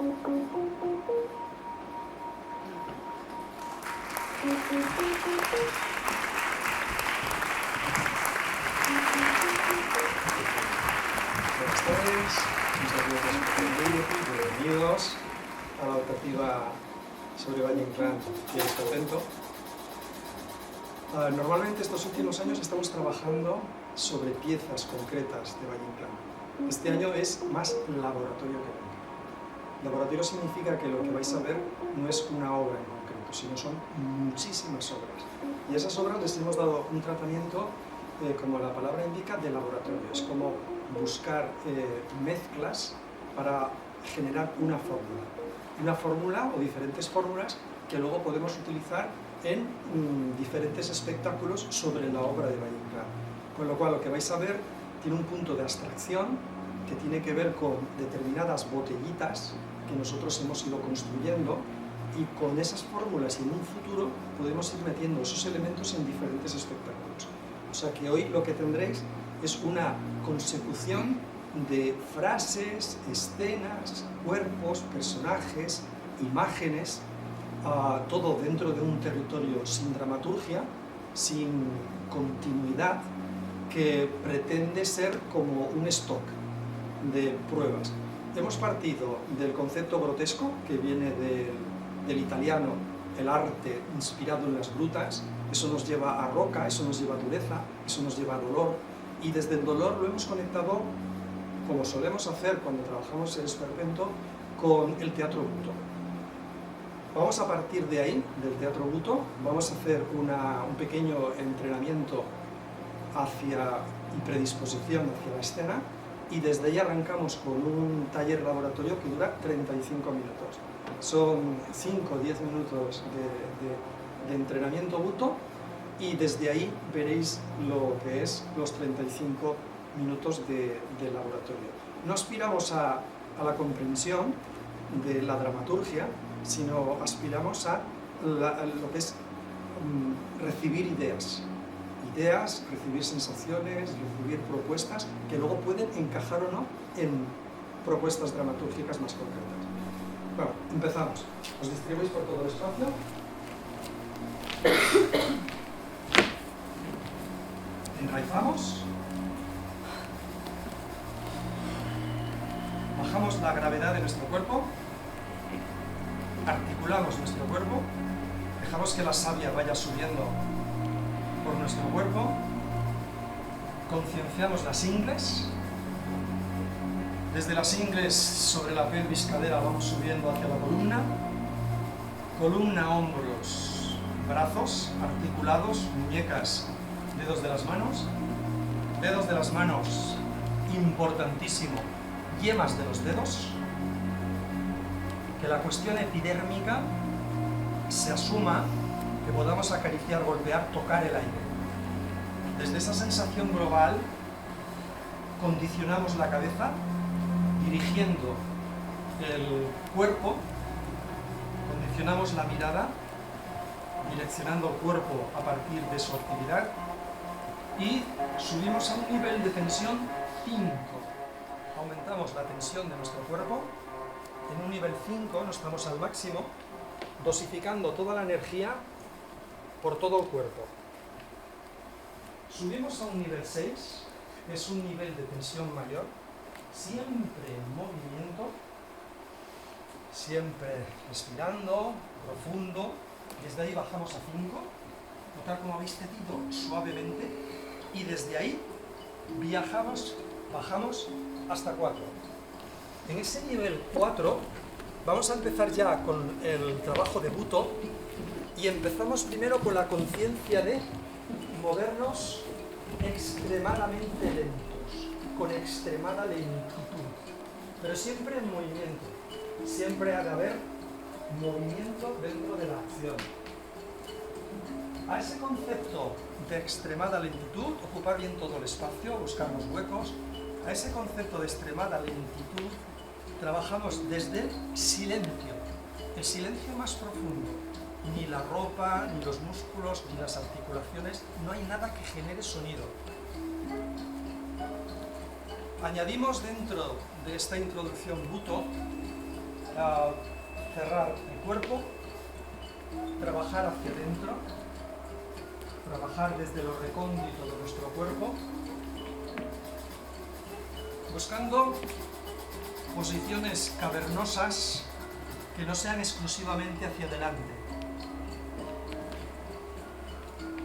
Buenas tardes, bienvenidos a la optativa sobre Valle Inclán y el Esperpento. Normalmente estos últimos años estamos trabajando sobre piezas concretas de Valle Inclán. Este año es más laboratorio que nunca. Laboratorio significa que lo que vais a ver no es una obra en concreto, sino son muchísimas obras. Y a esas obras les hemos dado un tratamiento, como la palabra indica, de laboratorio. Es como buscar mezclas para generar una fórmula. Una fórmula o diferentes fórmulas que luego podemos utilizar en diferentes espectáculos sobre la obra de Valle Inclán. Con lo cual lo que vais a ver tiene un punto de abstracción que tiene que ver con determinadas botellitas que nosotros hemos ido construyendo, y con esas fórmulas y en un futuro podemos ir metiendo esos elementos en diferentes espectáculos. O sea que hoy lo que tendréis es una consecución de frases, escenas, cuerpos, personajes, imágenes, todo dentro de un territorio sin dramaturgia, sin continuidad, que pretende ser como un stock de pruebas. Hemos partido del concepto grotesco, que viene del italiano, el arte inspirado en las grutas. Eso nos lleva a roca, eso nos lleva a dureza, eso nos lleva a dolor, y desde el dolor lo hemos conectado, como solemos hacer cuando trabajamos el Esperpento, con el teatro buto. Vamos a partir de ahí, del teatro buto, vamos a hacer un pequeño entrenamiento y predisposición hacia la escena, y desde ahí arrancamos con un taller laboratorio que dura 35 minutos. Son 5 o 10 minutos de entrenamiento buto, y desde ahí veréis lo que es los 35 minutos de laboratorio. No aspiramos a la comprensión de la dramaturgia, sino aspiramos a lo que es recibir ideas, recibir sensaciones, recibir propuestas que luego pueden encajar o no en propuestas dramatúrgicas más concretas. Bueno, empezamos. Os distribuís por todo el espacio. Enraizamos. Bajamos la gravedad de nuestro cuerpo. Articulamos nuestro cuerpo. Dejamos que la savia vaya subiendo por nuestro cuerpo. Concienciamos las ingles. Desde las ingles sobre la pelvis, cadera, vamos subiendo hacia la columna. Columna, hombros, brazos articulados, muñecas, dedos de las manos. Dedos de las manos, importantísimo, yemas de los dedos. Que la cuestión epidérmica se asuma, que podamos acariciar, golpear, tocar el aire. Desde esa sensación global, condicionamos la cabeza, dirigiendo el cuerpo, condicionamos la mirada, direccionando el cuerpo a partir de su actividad, y subimos a un nivel de tensión 5. Aumentamos la tensión de nuestro cuerpo. En un nivel 5 nos estamos al máximo, dosificando toda la energía por todo el cuerpo. Subimos a un nivel 6, que es un nivel de tensión mayor, siempre en movimiento, siempre respirando, profundo. Desde ahí bajamos a 5, notar cómo habéis cedido suavemente, y desde ahí bajamos hasta 4. En ese nivel 4 vamos a empezar ya con el trabajo de buto, y empezamos primero con la conciencia de movernos extremadamente lentos, con extremada lentitud, pero siempre en movimiento. Siempre ha de haber movimiento dentro de la acción. A ese concepto de extremada lentitud, ocupar bien todo el espacio, buscar los huecos. A ese concepto de extremada lentitud trabajamos desde el silencio más profundo. Ni la ropa, ni los músculos, ni las articulaciones, no hay nada que genere sonido. Añadimos dentro de esta introducción buto cerrar el cuerpo, trabajar hacia adentro, trabajar desde lo recóndito de nuestro cuerpo, buscando posiciones cavernosas que no sean exclusivamente hacia adelante.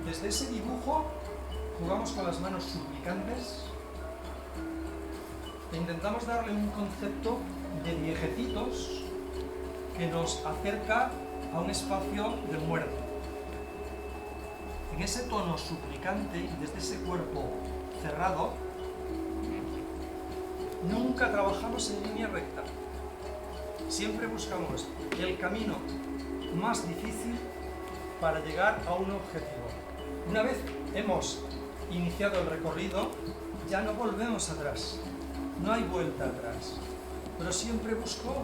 Desde ese dibujo jugamos con las manos suplicantes e intentamos darle un concepto de viejecitos que nos acerca a un espacio de muerte. En ese tono suplicante y desde ese cuerpo cerrado, nunca trabajamos en línea recta. Siempre buscamos el camino más difícil para llegar a un objetivo. Una vez hemos iniciado el recorrido, ya no volvemos atrás. No hay vuelta atrás. Pero siempre busco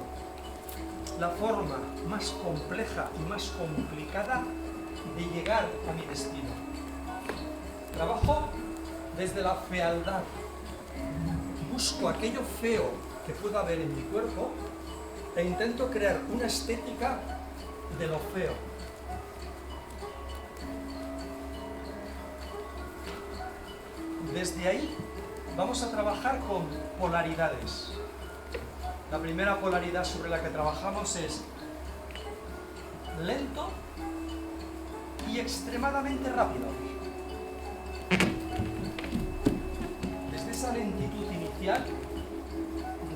la forma más compleja y más complicada de llegar a mi destino. Trabajo desde la fealdad. Busco aquello feo que pueda haber en mi cuerpo e intento crear una estética de lo feo. Desde ahí vamos a trabajar con polaridades. La primera polaridad sobre la que trabajamos es lento y extremadamente rápido. Desde esa lentitud inicial,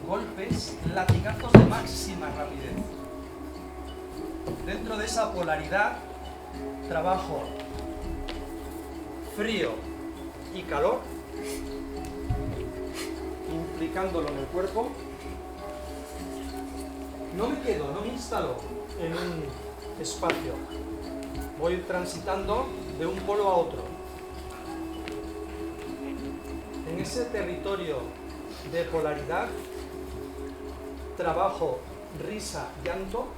golpes, latigazos de máxima rapidez. Dentro de esa polaridad, trabajo frío y calor, implicándolo en el cuerpo. No me quedo, no me instalo en un espacio. Voy transitando de un polo a otro. En ese territorio de polaridad, trabajo risa, llanto.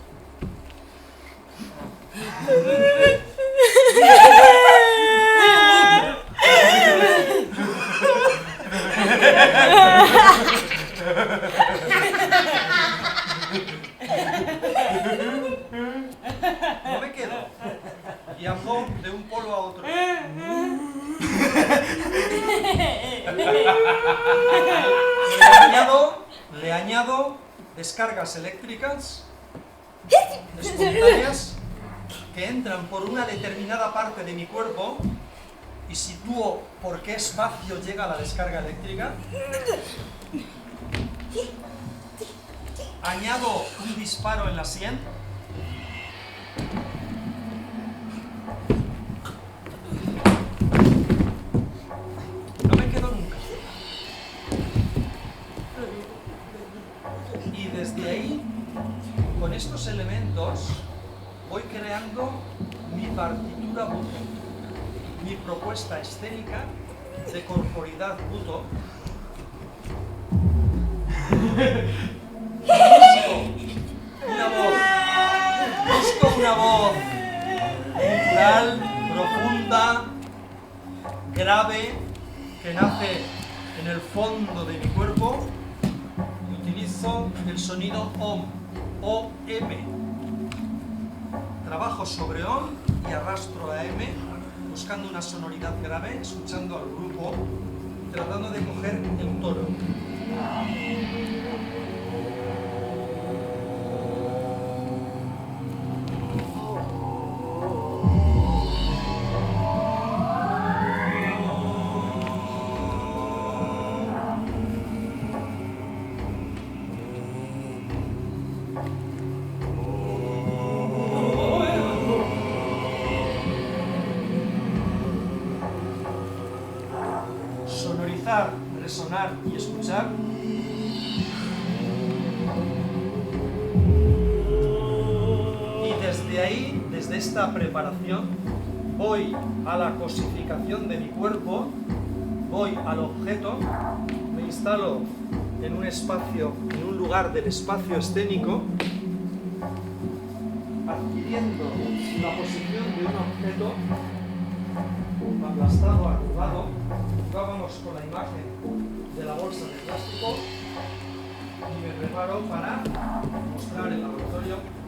No me quedo. Viajo de un polo a otro. Le añado descargas eléctricas espontáneas que entran por una determinada parte de mi cuerpo y sitúo por qué espacio llega la descarga eléctrica. Añado un disparo en la sien. No me quedo nunca. Y desde ahí, con estos elementos, voy creando mi partitura Buto, mi propuesta escénica de corporidad Buto. Busco una voz natural, profunda, grave, que nace en el fondo de mi cuerpo. Utilizo el sonido OM, O-M. Trabajo sobre OM y arrastro a M, buscando una sonoridad grave, escuchando al grupo, tratando de coger el tono. Sonorizar, resonar y escuchar. Y desde ahí, desde esta preparación, voy a la cosificación de mi cuerpo, voy al objeto, me instalo en un espacio, en un lugar del espacio escénico, adquiriendo la posición de un objeto aplastado, arrugado. Jugábamos con la imagen de la bolsa de plástico. Y me preparo para mostrar el laboratorio.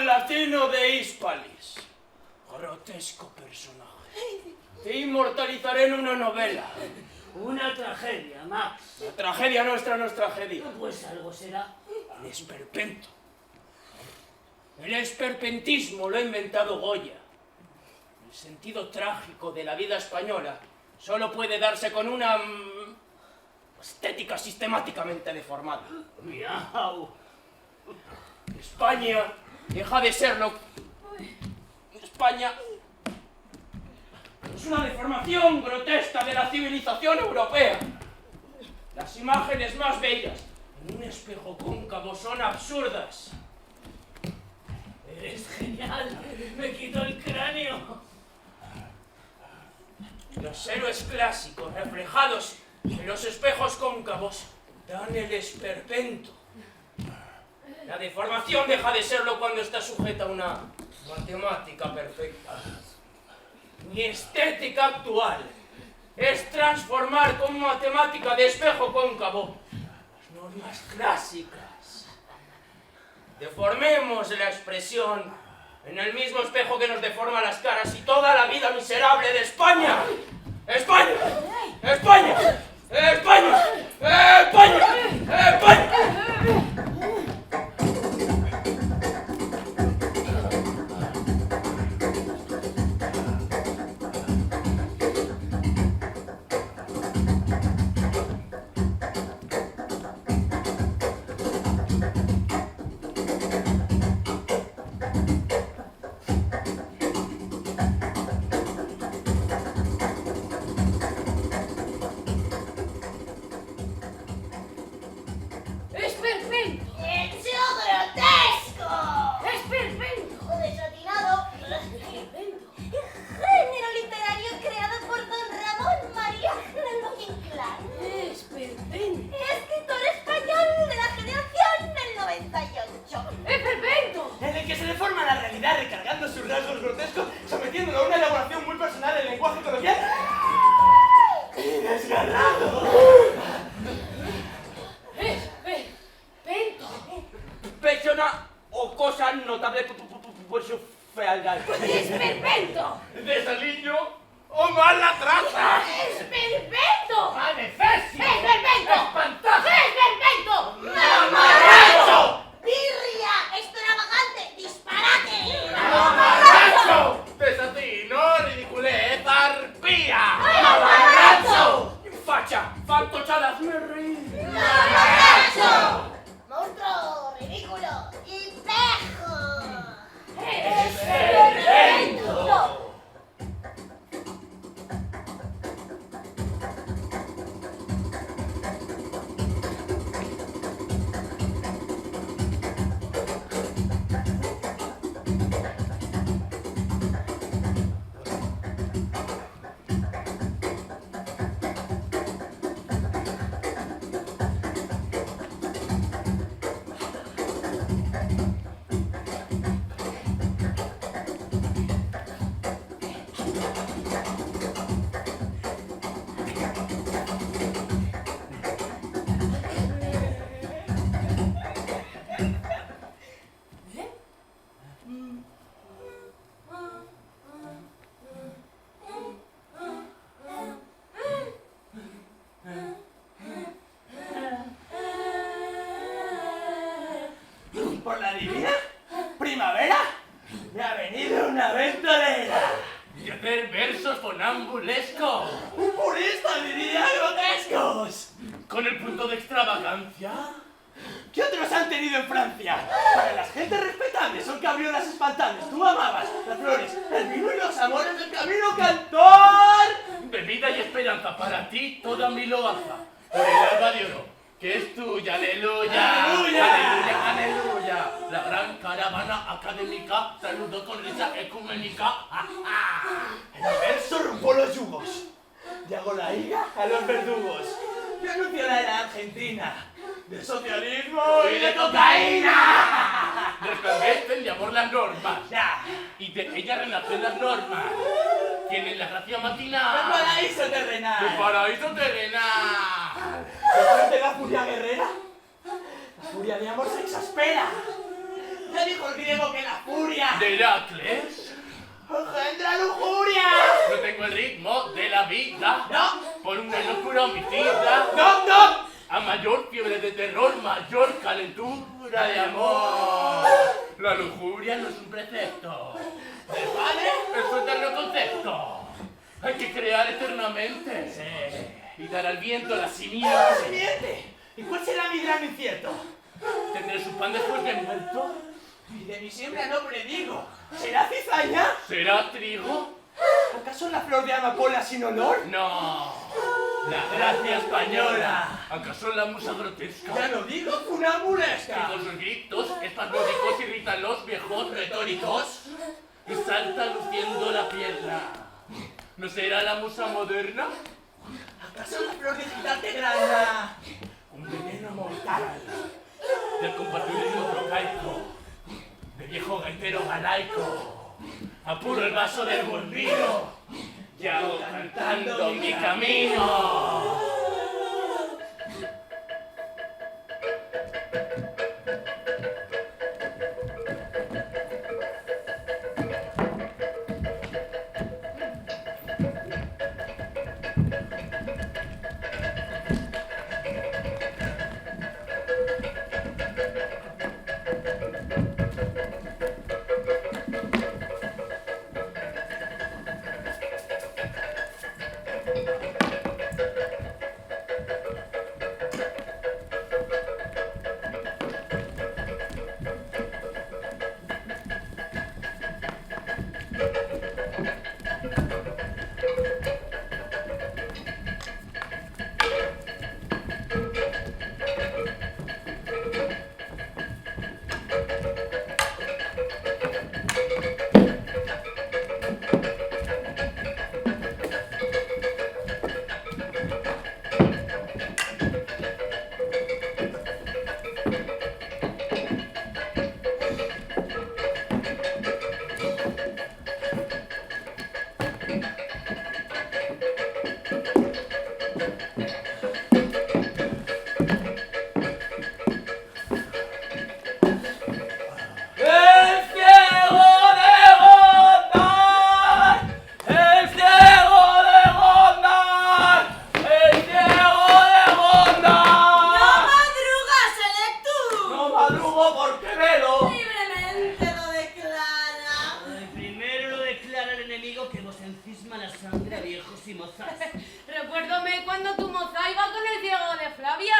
Latino de Hispalis. Grotesco personaje. Te inmortalizaré en una novela. Una tragedia, Max. La tragedia nuestra no es tragedia. Pues algo será. Es esperpento. El esperpentismo lo ha inventado Goya. El sentido trágico de la vida española solo puede darse con una estética sistemáticamente deformada. Miau. España deja de serlo. España es una deformación grotesca de la civilización europea. Las imágenes más bellas en un espejo cóncavo son absurdas. Eres genial. Me quitó el cráneo. Los héroes clásicos reflejados en los espejos cóncavos dan el esperpento. La deformación deja de serlo cuando está sujeta a una matemática perfecta. Mi estética actual es transformar con matemática de espejo cóncavo las normas clásicas. Deformemos la expresión en el mismo espejo que nos deforma las caras y toda la vida miserable de España. ¡España! ¡España! ¡España! ¡España! ¡España! recargando sus rasgos grotescos, sometiéndolo a una elaboración muy personal en lenguaje coloquial y desgarrado. Pento. Persona o cosa notable por su fealdad. Esperpento. Desaliño o mala traza. Esperpento. Adefesio. Esperpento. Espantajo. Esperpento. ¡Mamarracho! ¡Birria! ¡Extravagante! ¡Disparate! ¡Mamarracho! ¡Desatino! ¡Ridiculez! ¡Arpía! ¡Mamarracho! ¡Facha! ¡Fantochadas! ¡Me reí! ¡Mamarracho! ¡Monstruo! ¡Ridículo! ¡Impejo! Esperpento. Por la divina primavera me ha venido una aventurera y hacer versos fonambulescos, un purista diría grotescos, con el punto de extravagancia que otros han tenido en Francia. Para las gentes respetables son cabriolas espantables. Tú amabas las flores, el vino y los amores del camino cantor. Bebida y esperanza para ti, toda mi loaza, por el alba de oro que es tuya, aleluya, aleluya, aleluya, aleluya. La gran caravana académica saludó con risa ecuménica. El universo rompió los yugos y hago la higa a los verdugos. Y anunció la era argentina de socialismo y de cocaína. Resplandecen de amor las normas y de ella renacen las normas. Tienen la gracia matinal. ¡El paraíso terrenal! ¡El paraíso terrenal! Después de la furia guerrera, la furia de amor se exaspera. Ya dijo el griego que la furia de Heracles engendra lujuria. No tengo el ritmo de la vida. No. Por una locura homicida. No, no. A mayor fiebre de terror, mayor calentura de amor. La lujuria no es un precepto. El padre es su eterno concepto. Hay que crear eternamente. Sí. Y dar al viento la simiente. ¡Simiente! ¿Y cuál será mi gran incierto? ¿Tendré su pan después de muerto? Y de mi siembra no predigo. ¿Será cizaña? ¿Será trigo? ¿Acaso la flor de amapola sin olor? No. La gracia española. ¿Acaso la musa grotesca? Ya no digo Que funambulesca. con sus gritos espasmódicos irritan los viejos retóricos y salta luciendo la pierna. ¿No será la musa moderna? ¿Acaso la flor digital te grana? Un veneno mortal del compatibilismo trocaico, de viejo gaitero galaico. Apuro el vaso del bolvillo y hago cantando mi camino. Recuérdame cuando tu moza iba con el ciego de Flavia.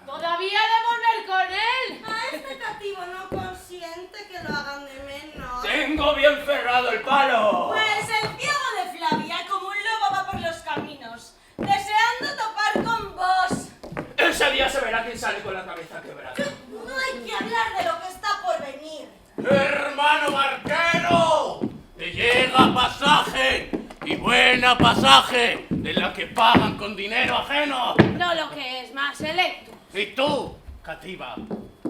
¡Todavía he de volver con él! A este cativo no consiente que lo hagan de menos. ¡Tengo bien cerrado el palo! Pues el ciego de Flavia, como un lobo, va por los caminos, deseando topar con vos. Ese día se verá quién sale con la cabeza quebrada. No hay que hablar de lo que está por venir. ¡Hermano barquero! ¡Te llega pasaje! ¡Y buena pasaje! De la que pagan con dinero ajeno. No lo que es más electo. ¿Y tú, cativa?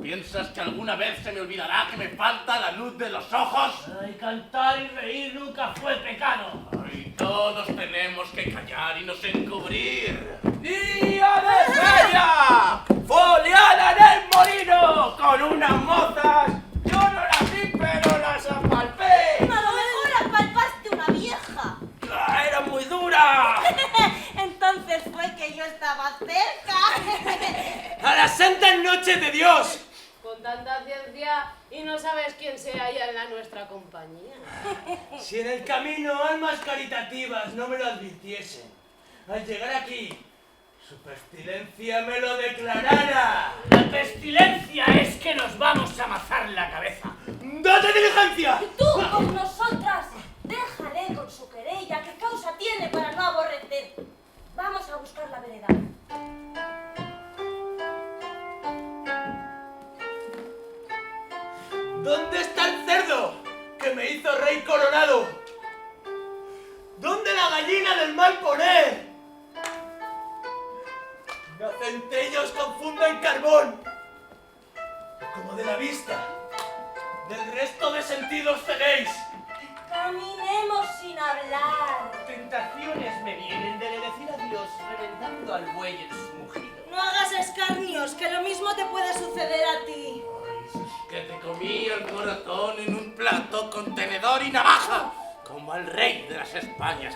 ¿Piensas que alguna vez se me olvidará que me falta la luz de los ojos? Ay, cantar y reír nunca fue pecado. Ay, todos tenemos que callar y nos encubrir. ¡Día de feria! ¡Foliada en el molino! Con unas mozas. Yo no las vi, pero las apalpé. A lo mejor apalpaste una vieja. ¡Ah, era muy dura! Entonces fue que yo estaba cerca. ¡A las santas noches de Dios! Con tanta ciencia y no sabes quién se halla en la nuestra compañía. Si en el camino almas caritativas no me lo advirtiesen, al llegar aquí, su pestilencia me lo declarara. La pestilencia es que nos vamos a amazar la cabeza. ¡Date diligencia! Y tú con nosotras, déjale con su querella, ¿qué causa tiene para no aborrecer? Vamos a buscar la vereda. ¿Dónde está el cerdo que me hizo rey coronado? ¿Dónde la gallina del mal poner? Los centellos confunden carbón, como de la vista, del resto de sentidos ceguéis. Caminemos sin hablar. Tentaciones me vienen de decir adiós reventando al buey en su mugido. No hagas escarnios, que lo mismo te puede suceder a ti. Que te comí el corazón en un plato con tenedor y navaja, como al rey de las Españas.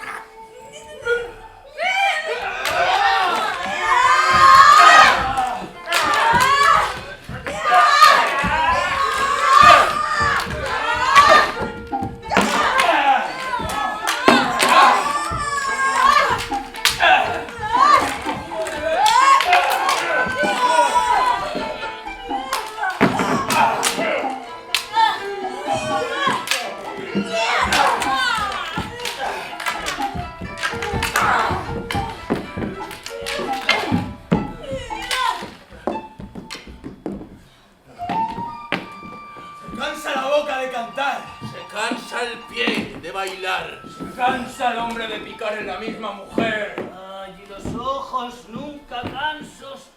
picar. Se cansa el hombre de picar en la misma mujer. Ay, y los ojos nunca cansos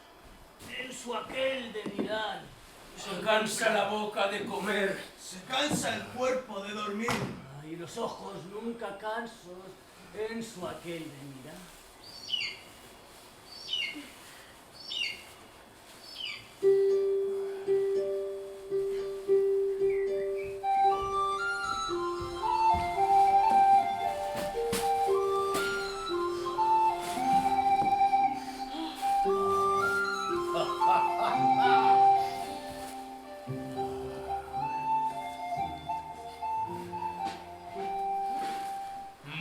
en su aquel de mirar. Se cansa la boca de comer. Se cansa el cuerpo de dormir. Ay, y los ojos nunca cansos en su aquel de mirar.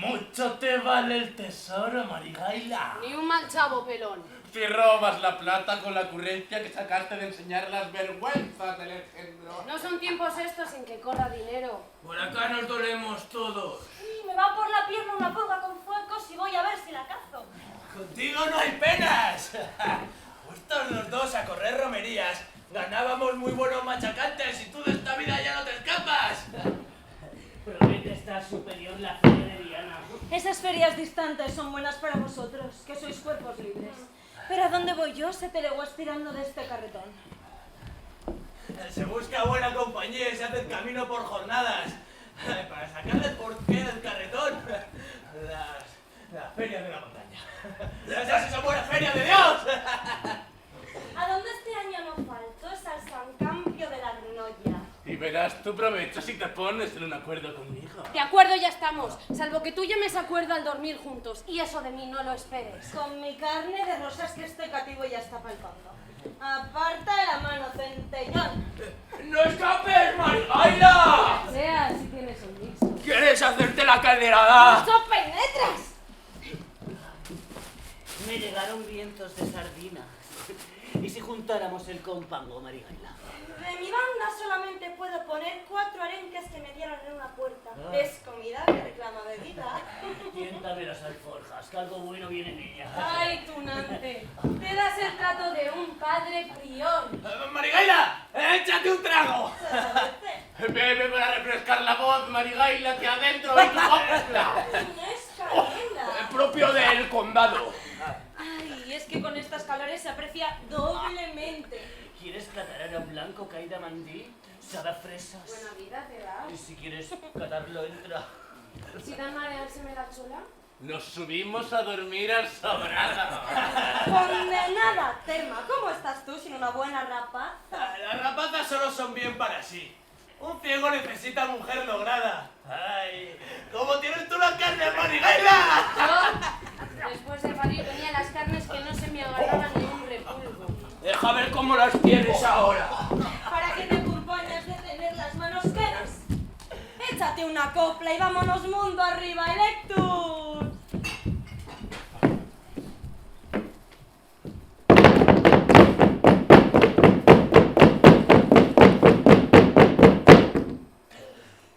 Mucho te vale el tesoro, Marigaila. Ni un mal chavo, pelón. Si robas la plata con la ocurrencia que sacaste de enseñar las vergüenzas del engendro. No son tiempos estos en que corra dinero. Por acá nos dolemos todos. Sí, me va por la pierna una pulga con fuecos y voy a ver si la cazo. Contigo no hay penas. Puestos los dos a correr romerías, ganábamos muy buenos machacantes y tú de esta vida ya no te escapas. Promete estar superior la feria de Diana. Esas ferias distantes son buenas para vosotros, que sois cuerpos libres. Pero ¿a dónde voy yo? Se te leguas tirando de este carretón. Se busca buena compañía y se hace el camino por jornadas. Para sacarle el porqué del carretón. Las ferias de la montaña. ¡Esas sí son buenas ferias de Dios! ¿A dónde este año no faltó? Es al San Cambio de la Noya. Y verás tu provecho si te pones en un acuerdo conmigo. De acuerdo ya estamos, salvo que tú llames acuerdo al dormir juntos. Y eso de mí no lo esperes. Con mi carne de rosas que este cativo ya está palpando. Aparta de la mano, centellón. ¡No escapes, Marigaila! Sea si tienes un mixto. ¿Quieres hacerte la calderada? ¡No penetras! Me llegaron vientos de sardinas. ¿Y si juntáramos el compango, Marigaila? De mi banda solamente puedo poner 4 arenques que me dieron en una puerta. Es comida que reclama bebida. Tiéntame las alforjas, que algo bueno viene en ella. Ay, tunante, te das el trato de un padre prior. ¡Marigaila! ¡Échate un trago! Bebe para refrescar la voz, Marigaila, que adentro hay tu copla. Es canela. Propio del condado. Ay, es que con estas calores se aprecia doblemente. ¿Quieres catar a un blanco caída mandí? Sabe a fresas. Buena vida te da. Y si quieres catarlo, entra. Si dan marearse me la chula. Nos subimos a dormir al sobrado. Condenada, Terma, ¿cómo estás tú sin una buena rapaza? Las rapazas solo son bien para sí. Un ciego necesita mujer lograda. ¡Ay! ¿Cómo tienes tú la carne, Marigaila? Yo, después de parir, tenía las carnes que no se me agarraban ni un repulgo. Deja ver cómo las tienes ahora. ¿Para qué te acompañas de tener las manos quedas? Échate una copla y vámonos mundo arriba, Electus.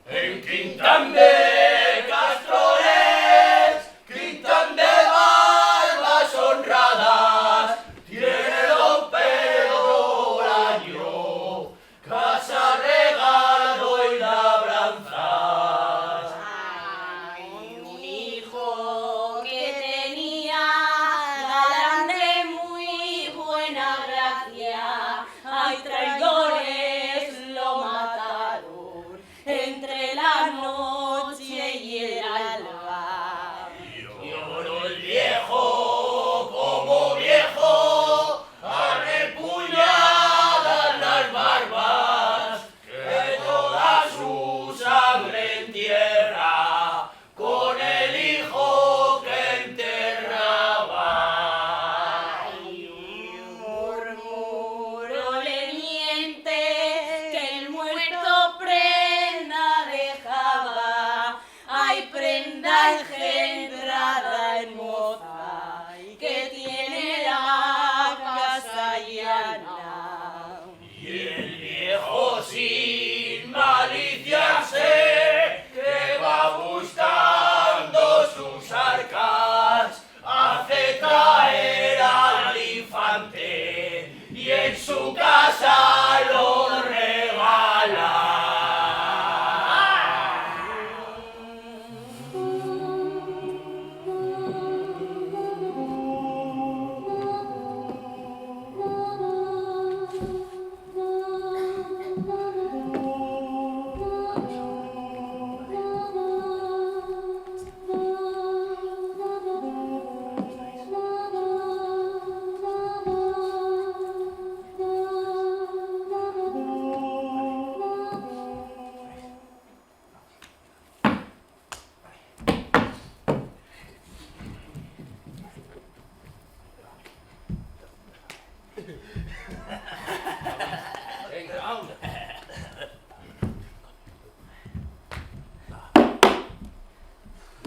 En Quintán de Castroles, Quintán de barbas honradas, tiene don Pedro Bolaño, casa, regalo y labranzas.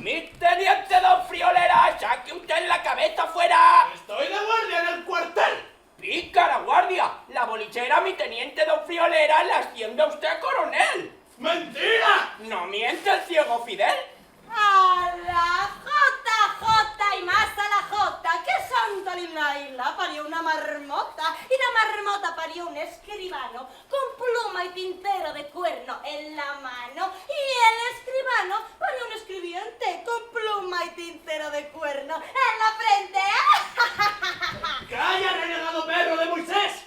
Mi teniente don Friolera, saque usted la cabeza fuera. Estoy de guardia en el cuartel. Pícara guardia, la bolichera mi teniente don Friolera la asciende a usted coronel. ¡Mentira! ¿No miente el ciego Fidel? A la JJ y más a la J, que Santa Lila parió una marmota y la marmota parió un escribano con pluma y tintero de cuerno en la mano y el escribano parió un escribiente con pluma y tintero de cuerno en la frente. ¡Calla, renegado perro de Moisés!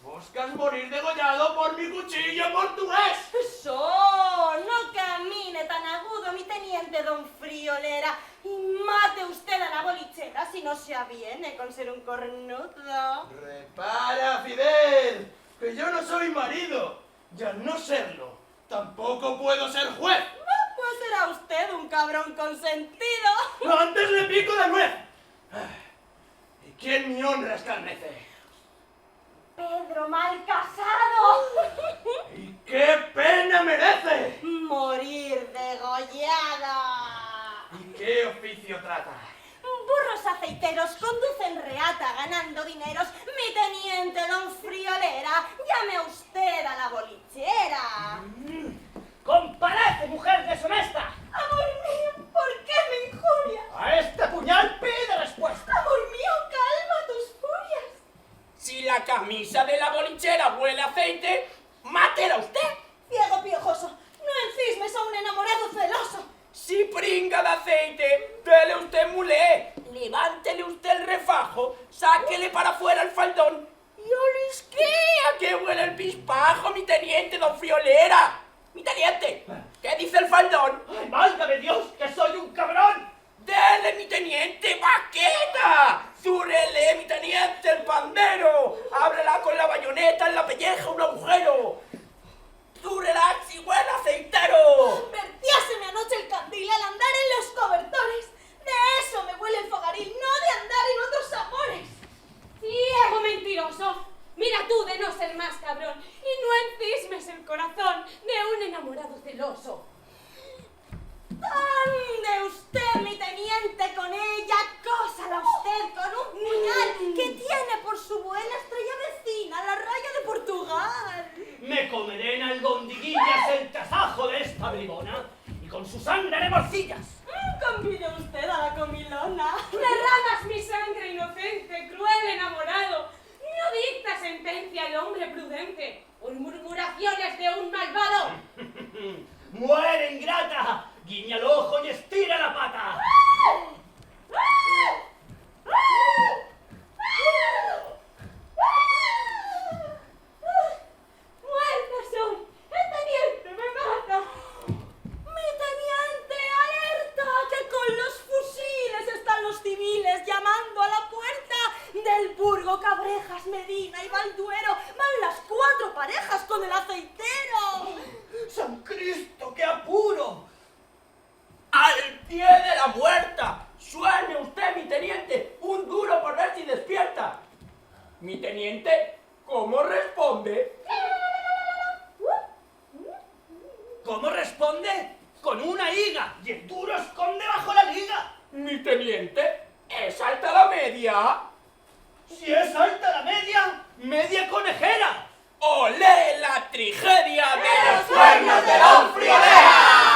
Buscas morir degollado por mi cuchillo portugués. ¡Eso! No camine tan agudo, mi teniente don Friolera, y mate usted a la bolichera si no se aviene con ser un cornudo. Repara, Fidel, que yo no soy marido, y al no serlo, tampoco puedo ser juez. Pues será usted un cabrón consentido. Antes le pico de nuez. ¿Y quién mi honra escarnece? Pedro mal casado. ¿Y qué pena merece? Morir degollada. ¿Y qué oficio trata? Burros aceiteros conducen reata ganando dineros. Mi teniente don Friolera, llame usted a la bolichera. ¡Comparece, mujer deshonesta! Amor mío, ¿por qué me injurias? ¡A este puñal pide respuesta! Amor mío, calma tus furias. Si la camisa de la bolichera huele a aceite, mátela usted. Ciego piojoso, no encismes a un enamorado celoso. Si pringa de aceite, dele usted mulé. Levántele usted el refajo, sáquele para afuera el faldón y olisquea que huele el pispajo, mi teniente don Friolera. Mi teniente, ¿qué dice el faldón? ¡Ay, válgame Dios, que soy un cabrón! ¡Dele, mi teniente, baqueta! ¡Zúrele, mi teniente, el pandero! ¡Ábrela con la bayoneta en la pelleja un agujero! ¡Zúrela, si huele aceitero! Vertíaseme anoche el candil al andar en los cobertores. De eso me huele el fogaril, no de andar en otros amores. Ciego mentiroso. Mira tú de no ser más cabrón y no encismes el corazón de un enamorado celoso. Ande usted, mi teniente, con ella, cósala usted con un puñal que tiene por su buena estrella vecina la raya de Portugal. Me comeré en albondiguillas el tasajo de esta bribona y con su sangre haré morcillas. Convide usted a la comilona. Derramas mi sangre inocente, cruel enamorado. No dicta sentencia el hombre prudente por murmuraciones de un malvado. ¡Muere, ingrata! ¡Guiña el ojo y estira la pata! ¡Muerta soy! ¡El teniente me mata! ¡Mi teniente, alerta! ¡Que con los fusiles están los civiles llamando a la puerta! Del Burgo, Cabrejas, Medina y Balduero van las 4 parejas con el aceitero. ¡San Cristo, qué apuro! ¡Al pie de la muerta! ¡Suene usted, mi teniente! ¡Un duro por ver si despierta! Mi teniente, ¿cómo responde? ¿Cómo responde? Con una higa y el duro esconde bajo la liga. Mi teniente, ¿es alta la media? Si es alta la media, media conejera. ¡Olé la tragedia de los cuernos de don Friolera!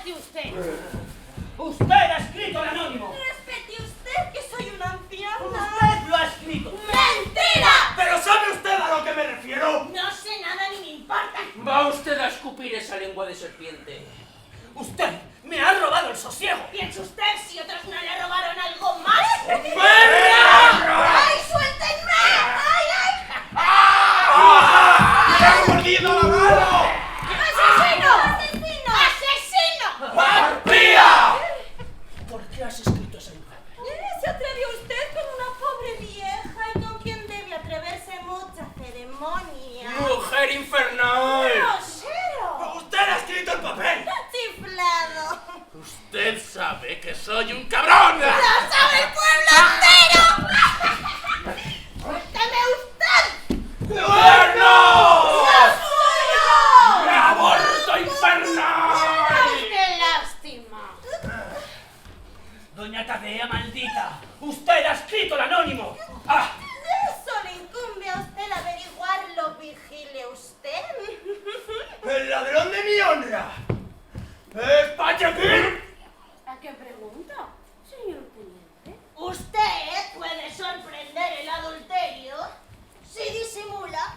Respete usted. Usted ha escrito el anónimo. Respete usted que soy una anciana. Usted lo ha escrito. ¡Mentira! ¿Pero sabe usted a lo que me refiero? No sé nada ni me importa. Va usted a escupir esa lengua de serpiente. Usted me ha robado el sosiego. ¿Piensa usted si otros no le robaron algo más? ¡Perra! ¡Ay, suéltenme! ¡Ay, ay! ¡Me ha mordido la mano! ¡Asesino! ¡Asesino! ¡Asesino! ¡Vampía! ¿Por qué has escrito esa infamia? ¿Se atrevió usted con una pobre vieja y con quien debe atreverse mucha ceremonia? ¡Mujer infernal! ¡Grosero! ¡Usted ha escrito el papel! ¡Chiflado! Usted sabe que soy un cabrón. ¡Lo sabe el pueblo entero! ¡Suélteme usted! ¡Duerno! ¡Lo suyo! ¡Aborto infernal! ¡Ay, qué lástima! Doña Tadea, maldita. Usted ha escrito el anónimo. ¡Ah! Eso le incumbe a usted averiguarlo, vigile usted. ¡El ladrón de mi honra! ¡Es Pachequín! ¿A qué pregunta, señor teniente? Usted puede sorprender el adulterio si disimula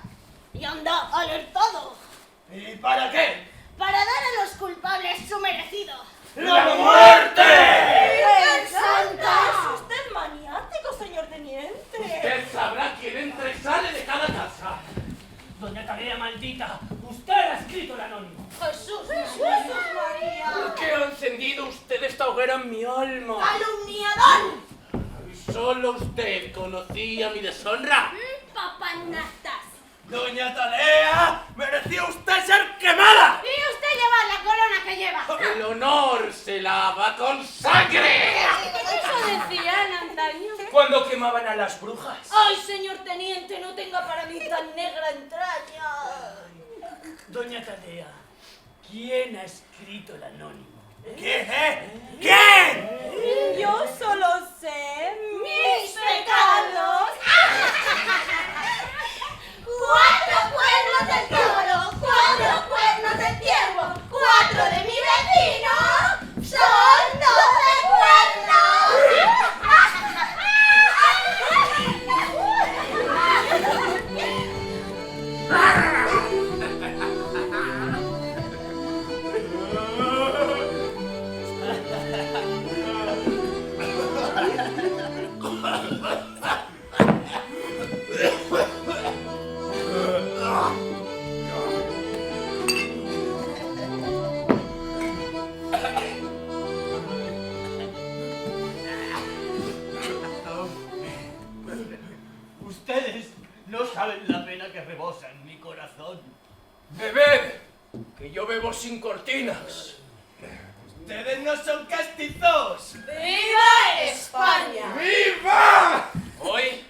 y anda alertado ¿Y para qué? para dar a los culpables su merecido. ¡La muerte! ¡Virgen Santa! ¿Es usted maniático, señor teniente? Usted sabrá quién entra y sale de cada casa. Doña Tadea, maldita. Usted ha escrito el anónimo. Jesús María. ¿Por qué ha encendido usted esta hoguera en mi alma? ¡Calumniador! ¿Y solo usted conocía mi deshonra? ¡Papanatas! ¡Doña Tadea! ¡Mereció usted ser quemada! ¿Y usted lleva la corona que lleva? El honor se lava con sangre. Eso decían antaño. Cuando quemaban a las brujas. ¡Ay, señor teniente, no tenga para mí tan negra entraña! Doña Tadea, ¿quién ha escrito el anónimo? ¿Quién? ¿Quién? Yo solo sé mis pecados. 4 cuernos del toro, 4 cuernos del ciervo, 4 de mi vecino, son 12 Ustedes no saben la pena que rebosa en mi corazón. Bebed, que yo bebo sin cortinas. ¡Ustedes no son castizos! ¡Viva España! ¡Viva! Hoy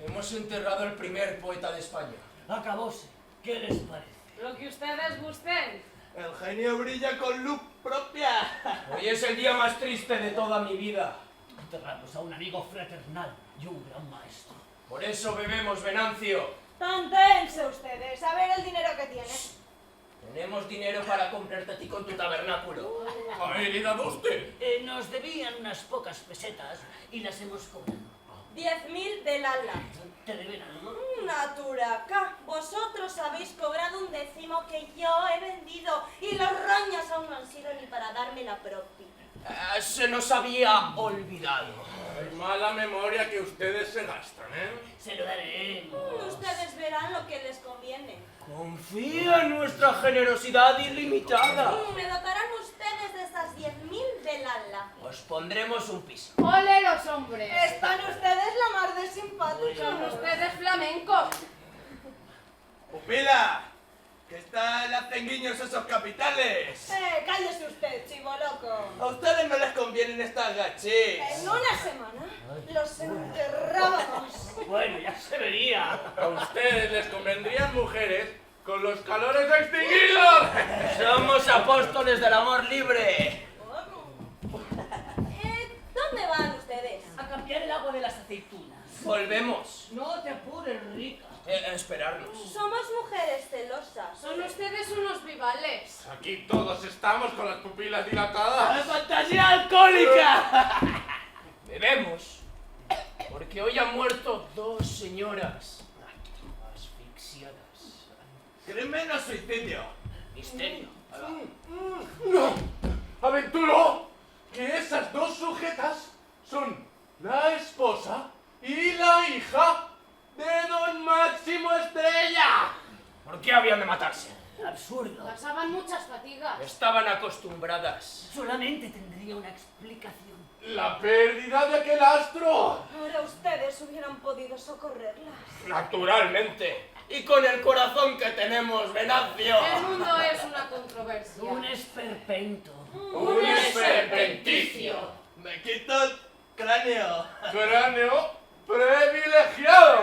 hemos enterrado al primer poeta de España. Acabóse. ¿Qué les parece? Lo que ustedes gusten. El genio brilla con luz propia. Hoy es el día más triste de toda mi vida. Enterramos a un amigo fraternal y un gran maestro. Por eso bebemos, Venancio. Tontéense ustedes, a ver el dinero que tienes. Tenemos dinero para comprarte a ti con tu tabernáculo. ¿Ha heredado usted? Nos debían unas pocas pesetas y las hemos cobrado. 10.000 del ala. ¿Te deben algo? Naturaca, vosotros habéis cobrado un décimo que yo he vendido y los roñas aún no han sido ni para darme la propina. Se nos había olvidado. Hay mala memoria que ustedes se gastan, ¿eh? Se lo daremos. Ustedes verán lo que les conviene. Confía en nuestra generosidad ilimitada. Me dotarán ustedes de esas 10.000 del ala. Os pondremos un piso. ¡Ole los hombres! Están ustedes la mar de simpáticos. Son ustedes flamencos. ¡Pupila! ¡Que están hacen guiños esos capitales! Cállese usted, chivo loco. A ustedes no les convienen estas gachis. En una semana los enterrábamos. Bueno, ya se vería. A ustedes les convendrían mujeres con los calores extinguidos. Somos apóstoles del amor libre. ¿Dónde van ustedes? A cambiar el agua de las aceitunas. Volvemos. No te apures, rica. esperarnos. Somos mujeres celosas. Son ustedes unos vivales. Aquí todos estamos con las pupilas dilatadas. ¡La fantasía alcohólica! Bebemos, porque hoy han muerto 2 señoras asfixiadas. ¿Crimen o suicidio? Misterio. No, aventuro que esas 2 sujetas son la esposa y la hija de don Máximo Estrella. ¿Por qué habían de matarse? Absurdo. Pasaban muchas fatigas. Estaban acostumbradas. Solamente tendría una explicación. La pérdida de aquel astro. Ahora ustedes hubieran podido socorrerlas. Naturalmente. Y con el corazón que tenemos, Venancio. El mundo es una controversia. Un esperpento. Un esperpenticio. Me quito el cráneo. Cráneo privilegiado.